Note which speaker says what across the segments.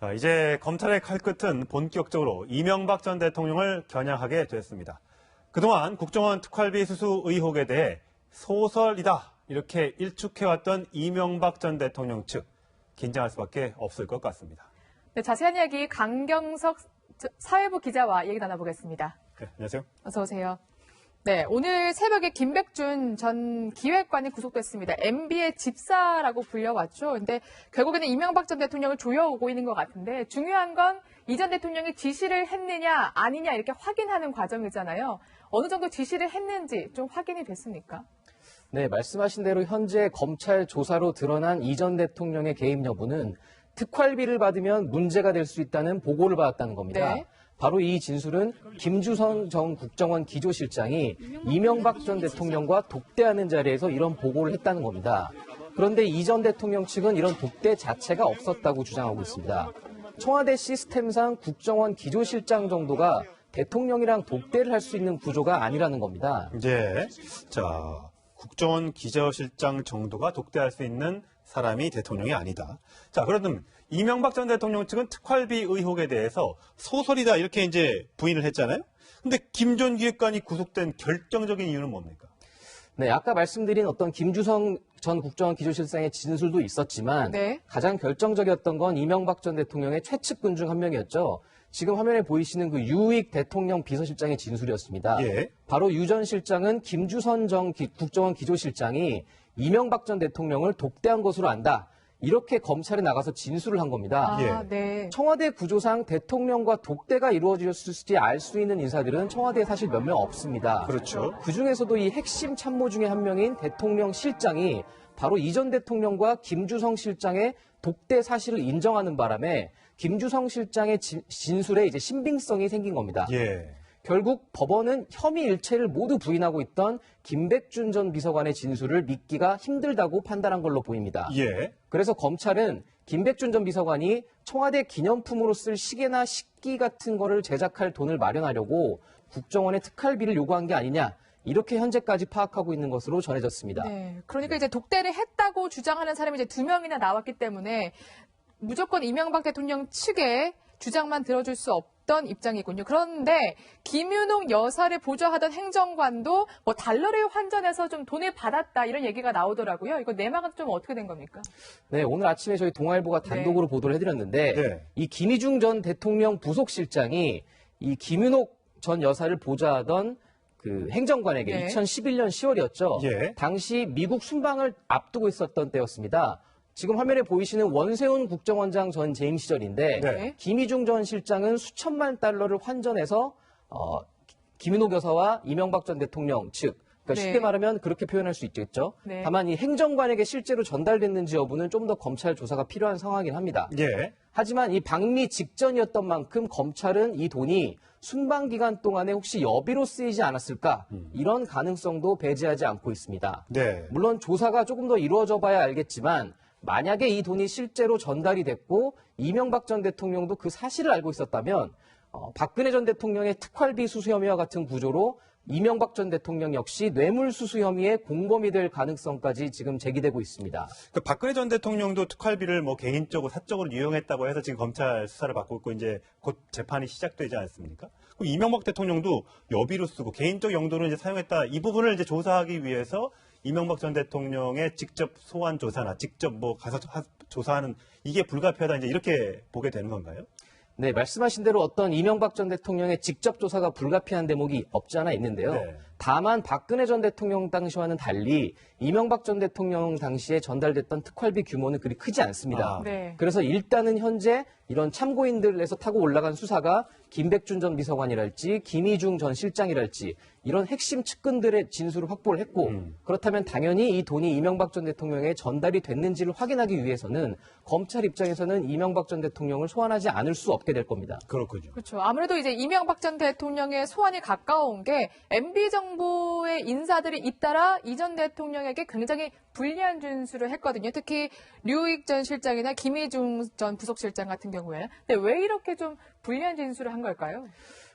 Speaker 1: 자, 이제 검찰의 칼끝은 본격적으로 이명박 전 대통령을 겨냥하게 됐습니다. 그동안 국정원 특활비 수수 의혹에 대해 소설이다 이렇게 일축해왔던 이명박 전 대통령 측 긴장할 수밖에 없을 것 같습니다.
Speaker 2: 네, 자세한 이야기 강경석 사회부 기자와 얘기 나눠보겠습니다.
Speaker 1: 네, 안녕하세요.
Speaker 2: 어서 오세요. 네, 오늘 새벽에 김백준 전 기획관이 구속됐습니다. MB의 집사라고 불려왔죠. 근데 결국에는 이명박 전 대통령을 조여오고 있는 것 같은데 중요한 건 이 전 대통령이 지시를 했느냐 아니냐 이렇게 확인하는 과정이잖아요. 어느 정도 지시를 했는지 좀 확인이 됐습니까?
Speaker 3: 네, 말씀하신 대로 현재 검찰 조사로 드러난 이 전 대통령의 개입 여부는 특활비를 받으면 문제가 될 수 있다는 보고를 받았다는 겁니다.
Speaker 2: 네.
Speaker 3: 바로 이 진술은 김주선 전 국정원 기조실장이 이명박 전 대통령과 독대하는 자리에서 이런 보고를 했다는 겁니다. 그런데 이 전 대통령 측은 이런 독대 자체가 없었다고 주장하고 있습니다. 청와대 시스템상 국정원 기조실장 정도가 대통령이랑 독대를 할 수 있는 구조가 아니라는 겁니다.
Speaker 1: 자, 국정원 기조실장 정도가 독대할 수 있는 사람이 대통령이 아니다. 자, 그러면 이명박 전 대통령 측은 특활비 의혹에 대해서 소설이다 이렇게 이제 부인을 했잖아요. 근데 김 전 기획관이 구속된 결정적인 이유는 뭡니까?
Speaker 3: 네, 아까 말씀드린 어떤 김주성 전 국정원 기조실장의 진술도 있었지만
Speaker 2: 네.
Speaker 3: 가장 결정적이었던 건 이명박 전 대통령의 최측근 중 한 명이었죠. 지금 화면에 보이시는 그 유익 대통령 비서실장의 진술이었습니다.
Speaker 1: 예.
Speaker 3: 바로 유 전 실장은 김주선 전 국정원 기조실장이 이명박 전 대통령을 독대한 것으로 안다. 이렇게 검찰에 나가서 진술을 한 겁니다.
Speaker 2: 아, 네.
Speaker 3: 청와대 구조상 대통령과 독대가 이루어졌을지 알 수 있는 인사들은 청와대에 사실 몇 명 없습니다.
Speaker 1: 그렇죠.
Speaker 3: 그중에서도 이 핵심 참모 중에 한 명인 대통령 실장이 바로 이 전 대통령과 김주성 실장의 독대 사실을 인정하는 바람에 김주성 실장의 진술에 이제 신빙성이 생긴 겁니다.
Speaker 1: 예.
Speaker 3: 결국 법원은 혐의 일체를 모두 부인하고 있던 김백준 전 비서관의 진술을 믿기가 힘들다고 판단한 걸로 보입니다.
Speaker 1: 예.
Speaker 3: 그래서 검찰은 김백준 전 비서관이 청와대 기념품으로 쓸 시계나 식기 같은 거를 제작할 돈을 마련하려고 국정원에 특활비를 요구한 게 아니냐. 이렇게 현재까지 파악하고 있는 것으로 전해졌습니다.
Speaker 2: 네. 그러니까 이제 독대를 했다고 주장하는 사람이 이제 2명이나 나왔기 때문에 무조건 이명박 대통령 측의 주장만 들어줄 수 없던 입장이군요. 그런데 김윤옥 여사를 보좌하던 행정관도 뭐 달러를 환전해서 좀 돈을 받았다 이런 얘기가 나오더라고요. 이거 내막은 좀 어떻게 된 겁니까?
Speaker 3: 네, 오늘 아침에 저희 동아일보가 단독으로 보도를 해드렸는데
Speaker 1: 네.
Speaker 3: 이 김희중 전 대통령 부속실장이 이 김윤옥 전 여사를 보좌하던 그 행정관에게
Speaker 2: 네.
Speaker 3: 2011년 10월이었죠.
Speaker 1: 예.
Speaker 3: 당시 미국 순방을 앞두고 있었던 때였습니다. 지금 화면에 보이시는 원세훈 국정원장 전 재임 시절인데
Speaker 1: 네.
Speaker 3: 김희중 전 실장은 수천만 달러를 환전해서 김윤옥 여사와 이명박 전 대통령 측 그러니까
Speaker 2: 네.
Speaker 3: 쉽게 말하면 그렇게 표현할 수 있겠죠.
Speaker 2: 네.
Speaker 3: 다만 이 행정관에게 실제로 전달됐는지 여부는 좀 더 검찰 조사가 필요한 상황이긴 합니다.
Speaker 1: 예.
Speaker 3: 하지만 이 방미 직전이었던 만큼 검찰은 이 돈이 순방 기간 동안에 혹시 여비로 쓰이지 않았을까 이런 가능성도 배제하지 않고 있습니다.
Speaker 1: 네.
Speaker 3: 물론 조사가 조금 더 이루어져 봐야 알겠지만 만약에 이 돈이 실제로 전달이 됐고 이명박 전 대통령도 그 사실을 알고 있었다면 박근혜 전 대통령의 특활비 수수 혐의와 같은 구조로 이명박 전 대통령 역시 뇌물수수 혐의의 공범이 될 가능성까지 지금 제기되고 있습니다.
Speaker 1: 그 박근혜 전 대통령도 특활비를 뭐 개인적으로 사적으로 이용했다고 해서 지금 검찰 수사를 받고 있고 이제 곧 재판이 시작되지 않습니까? 그럼 이명박 대통령도 여비로 쓰고 개인적 용도로 이제 사용했다 이 부분을 이제 조사하기 위해서 이명박 전 대통령의 직접 소환 조사나 직접 뭐 가서 조사하는 이게 불가피하다 이제 이렇게 보게 되는 건가요?
Speaker 3: 네, 말씀하신 대로 어떤 이명박 전 대통령의 직접 조사가 불가피한 대목이 없지 않아 있는데요.
Speaker 1: 네.
Speaker 3: 다만 박근혜 전 대통령 당시와는 달리 이명박 전 대통령 당시에 전달됐던 특활비 규모는 그리 크지 않습니다.
Speaker 1: 아.
Speaker 2: 네.
Speaker 3: 그래서 일단은 현재 이런 참고인들에서 타고 올라간 수사가 김백준 전 비서관이랄지 김희중 전 실장이랄지 이런 핵심 측근들의 진술을 확보를 했고 그렇다면 당연히 이 돈이 이명박 전 대통령에 전달이 됐는지를 확인하기 위해서는 검찰 입장에서는 이명박 전 대통령을 소환하지 않을 수 없게 될 겁니다.
Speaker 1: 그렇군요.
Speaker 2: 그렇죠. 아무래도 이제 이명박 전 대통령의 소환이 가까운 게 MB 정부의 인사들이 잇따라 이 전 대통령에게 굉장히 불리한 진술을 했거든요. 특히 류익 전 실장이나 김희중 전 부속실장 같은 경우에. 근데 왜 이렇게 좀 불리한 진술을 한 걸까요?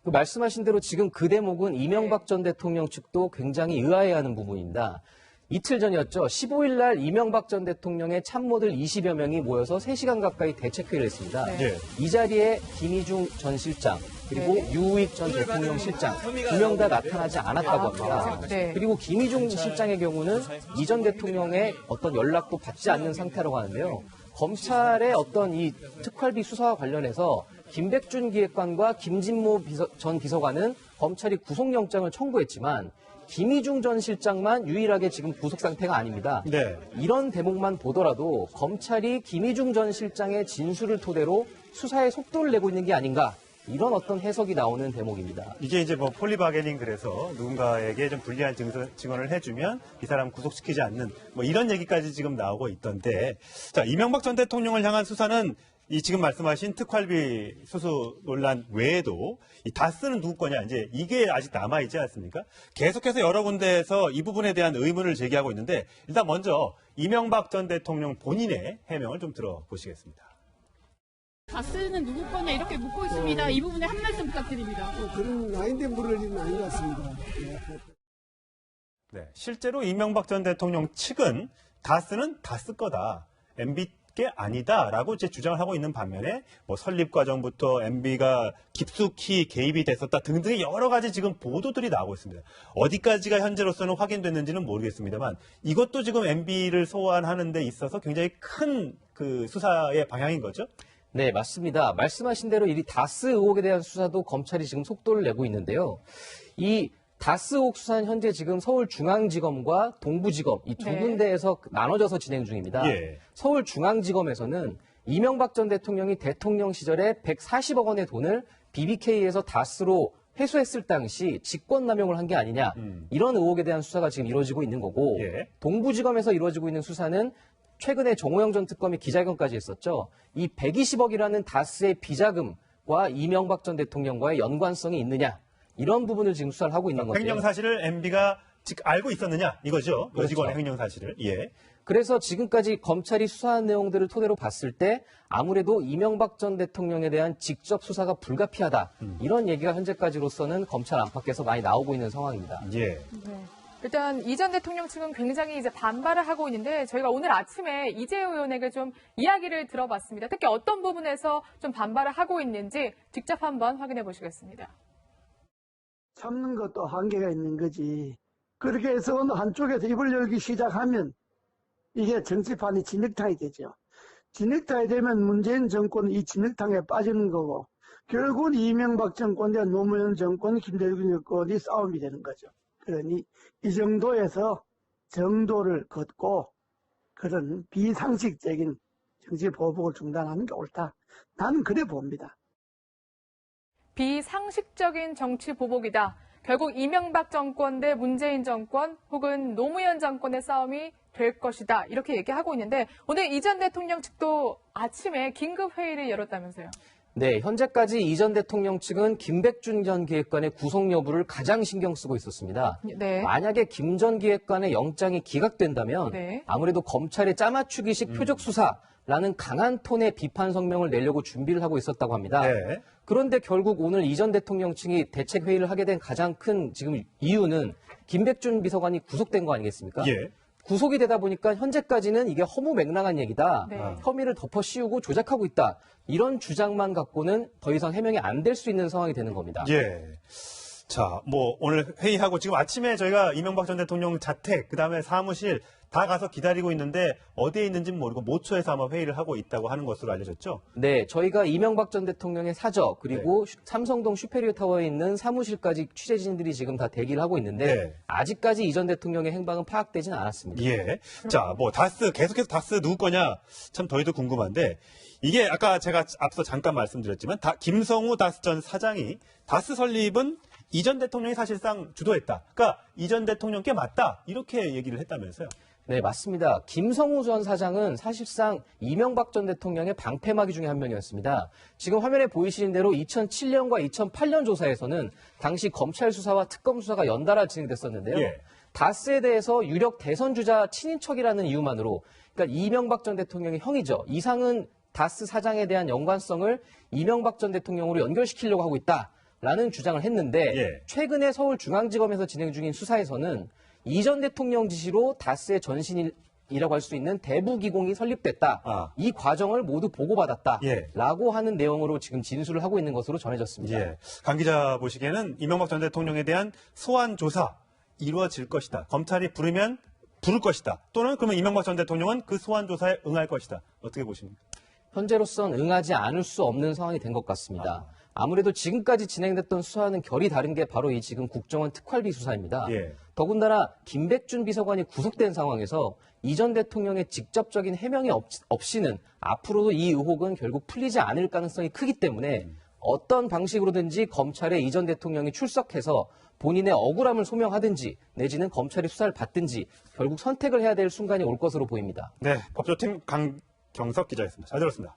Speaker 3: 그 말씀하신 대로 지금 그 대목은 이명박 전 대통령 측도 굉장히 의아해하는 부분입니다. 이틀 전이었죠. 15일 날 이명박 전 대통령의 참모들 20여 명이 모여서 3시간 가까이 대책회의를 했습니다.
Speaker 1: 네.
Speaker 3: 이 자리에 김희중 전 실장 그리고 유우익 전 대통령 실장 2명 다 나타나지 않았다고 합니다.
Speaker 2: 네.
Speaker 3: 그리고 김희중 실장의 경우는 이 전 대통령의 어떤 연락도 받지 않는 상태라고 하는데요. 검찰의 어떤 이 특활비 수사와 관련해서 김백준 기획관과 김진모 전 비서관은 검찰이 구속영장을 청구했지만 김희중 전 실장만 유일하게 지금 구속 상태가 아닙니다.
Speaker 1: 네.
Speaker 3: 이런 대목만 보더라도 검찰이 김희중 전 실장의 진술을 토대로 수사에 속도를 내고 있는 게 아닌가 이런 어떤 해석이 나오는 대목입니다.
Speaker 1: 이게 이제 뭐 폴리바게닝 그래서 누군가에게 좀 불리한 증언을 해주면 이 사람 구속시키지 않는 뭐 이런 얘기까지 지금 나오고 있던데 자 이명박 전 대통령을 향한 수사는 이 지금 말씀하신 특활비 수수 논란 외에도 이 다스는 누구 거냐 이제 이게 아직 남아 있지 않습니까? 계속해서 여러 군데에서 이 부분에 대한 의문을 제기하고 있는데 일단 먼저 이명박 전 대통령 본인의 해명을 좀 들어보시겠습니다.
Speaker 4: 다스는 누구 거냐 이렇게 묻고 있습니다. 이 부분에 한 말씀 부탁드립니다.
Speaker 5: 그런 라인된 물을 일은 아닌 것 같습니다.
Speaker 1: 네, 실제로 이명박 전 대통령 측은 다스는 다스 거다. MB 게 아니다라고 이제 주장을 하고 있는 반면에 뭐 설립 과정부터 MB가 깊숙이 개입이 됐었다 등등의 여러 가지 지금 보도들이 나오고 있습니다. 어디까지가 현재로서는 확인됐는지는 모르겠습니다만 이것도 지금 MB를 소환하는 데 있어서 굉장히 큰 그 수사의 방향인 거죠?
Speaker 3: 네, 맞습니다. 말씀하신 대로 이 다스 의혹에 대한 수사도 검찰이 지금 속도를 내고 있는데요. 이 다스 의혹 수사는 현재 지금 서울중앙지검과 동부지검 이 두
Speaker 2: 네.
Speaker 3: 군데에서 나눠져서 진행 중입니다.
Speaker 1: 예.
Speaker 3: 서울중앙지검에서는 이명박 전 대통령이 대통령 시절에 140억 원의 돈을 BBK에서 다스로 회수했을 당시 직권남용을 한 게 아니냐 이런 의혹에 대한 수사가 지금 이루어지고 있는 거고
Speaker 1: 예.
Speaker 3: 동부지검에서 이루어지고 있는 수사는 최근에 정호영 전 특검이 기자회견까지 했었죠. 이 120억이라는 다스의 비자금과 이명박 전 대통령과의 연관성이 있느냐 이런 부분을 지금 수사를 하고 있는 건데요.
Speaker 1: 횡령 사실을 MB가 알고 있었느냐 이거죠.
Speaker 3: 그렇죠.
Speaker 1: 여직원의 횡령 사실을. 예.
Speaker 3: 그래서 지금까지 검찰이 수사한 내용들을 토대로 봤을 때 아무래도 이명박 전 대통령에 대한 직접 수사가 불가피하다. 이런 얘기가 현재까지로서는 검찰 안팎에서 많이 나오고 있는 상황입니다.
Speaker 1: 예.
Speaker 2: 네. 일단 이 전 대통령 측은 굉장히 이제 반발을 하고 있는데 저희가 오늘 아침에 이재호 의원에게 좀 이야기를 들어봤습니다. 특히 어떤 부분에서 좀 반발을 하고 있는지 직접 한번 확인해 보시겠습니다.
Speaker 5: 참는 것도 한계가 있는 거지. 그렇게 해서 어느 한쪽에서 입을 열기 시작하면 이게 정치판이 진흙탕이 되죠. 진흙탕이 되면 문재인 정권은 이 진흙탕에 빠지는 거고 결국은 이명박 정권과 노무현 정권, 김대중 정권이 싸움이 되는 거죠. 그러니 이 정도에서 정도를 걷고 그런 비상식적인 정치 보복을 중단하는 게 옳다. 나는 그래 봅니다.
Speaker 2: 비상식적인 정치 보복이다. 결국 이명박 정권 대 문재인 정권 혹은 노무현 정권의 싸움이 될 것이다. 이렇게 얘기하고 있는데 오늘 이 전 대통령 측도 아침에 긴급 회의를 열었다면서요.
Speaker 3: 네, 현재까지 이 전 대통령 측은 김백준 전 기획관의 구속 여부를 가장 신경 쓰고 있었습니다.
Speaker 2: 네.
Speaker 3: 만약에 김 전 기획관의 영장이 기각된다면
Speaker 2: 네.
Speaker 3: 아무래도 검찰의 짜맞추기식 표적 수사라는 강한 톤의 비판 성명을 내려고 준비를 하고 있었다고 합니다.
Speaker 1: 네.
Speaker 3: 그런데 결국 오늘 이 전 대통령 측이 대책 회의를 하게 된 가장 큰 지금 이유는 김백준 비서관이 구속된 거 아니겠습니까?
Speaker 1: 예.
Speaker 3: 구속이 되다 보니까 현재까지는 이게 허무맹랑한 얘기다.
Speaker 2: 네.
Speaker 3: 혐의를 덮어 씌우고 조작하고 있다. 이런 주장만 갖고는 더 이상 해명이 안 될 수 있는 상황이 되는 겁니다.
Speaker 1: 예. 자, 뭐 오늘 회의하고 지금 아침에 저희가 이명박 전 대통령 자택, 그다음에 사무실 다 가서 기다리고 있는데 어디에 있는지는 모르고 모처에서 아마 회의를 하고 있다고 하는 것으로 알려졌죠.
Speaker 3: 네, 저희가 이명박 전 대통령의 사저 그리고 삼성동 슈페리어 타워에 있는 사무실까지 취재진들이 지금 다 대기를 하고 있는데
Speaker 1: 네.
Speaker 3: 아직까지 이 전 대통령의 행방은 파악되지는 않았습니다.
Speaker 1: 예. 자, 뭐 다스 계속해서 다스 누구 거냐 참 저희도 궁금한데 이게 아까 제가 앞서 잠깐 말씀드렸지만 김성우 다스 전 사장이 다스 설립은 이 전 대통령이 사실상 주도했다. 그러니까 이 전 대통령께 맞다. 이렇게 얘기를 했다면서요.
Speaker 3: 네, 맞습니다. 김성우 전 사장은 사실상 이명박 전 대통령의 방패막이 중에 한 명이었습니다. 지금 화면에 보이시는 대로 2007년과 2008년 조사에서는 당시 검찰 수사와 특검 수사가 연달아 진행됐었는데요.
Speaker 1: 예.
Speaker 3: 다스에 대해서 유력 대선 주자 친인척이라는 이유만으로 그러니까 이명박 전 대통령의 형이죠. 이상은 다스 사장에 대한 연관성을 이명박 전 대통령으로 연결시키려고 하고 있다라는 주장을 했는데
Speaker 1: 예.
Speaker 3: 최근에 서울중앙지검에서 진행 중인 수사에서는 이 전 대통령 지시로 다스의 전신이라고 할 수 있는 대부기공이 설립됐다.
Speaker 1: 아.
Speaker 3: 이 과정을 모두 보고받았다.
Speaker 1: 예.
Speaker 3: 라고 하는 내용으로 지금 진술을 하고 있는 것으로 전해졌습니다.
Speaker 1: 예. 강 기자 보시기에는 이명박 전 대통령에 대한 소환 조사 이루어질 것이다. 검찰이 부르면 부를 것이다. 또는 그러면 이명박 전 대통령은 그 소환 조사에 응할 것이다. 어떻게 보십니까?
Speaker 3: 현재로선 응하지 않을 수 없는 상황이 된 것 같습니다. 아무래도 지금까지 진행됐던 수사는 결이 다른 게 바로 이 지금 국정원 특활비 수사입니다.
Speaker 1: 예.
Speaker 3: 더군다나 김백준 비서관이 구속된 상황에서 이 전 대통령의 직접적인 해명이 없이는 앞으로도 이 의혹은 결국 풀리지 않을 가능성이 크기 때문에 어떤 방식으로든지 검찰에 이 전 대통령이 출석해서 본인의 억울함을 소명하든지 내지는 검찰이 수사를 받든지 결국 선택을 해야 될 순간이 올 것으로 보입니다.
Speaker 1: 네. 법조팀 강경석 기자였습니다. 잘 들었습니다.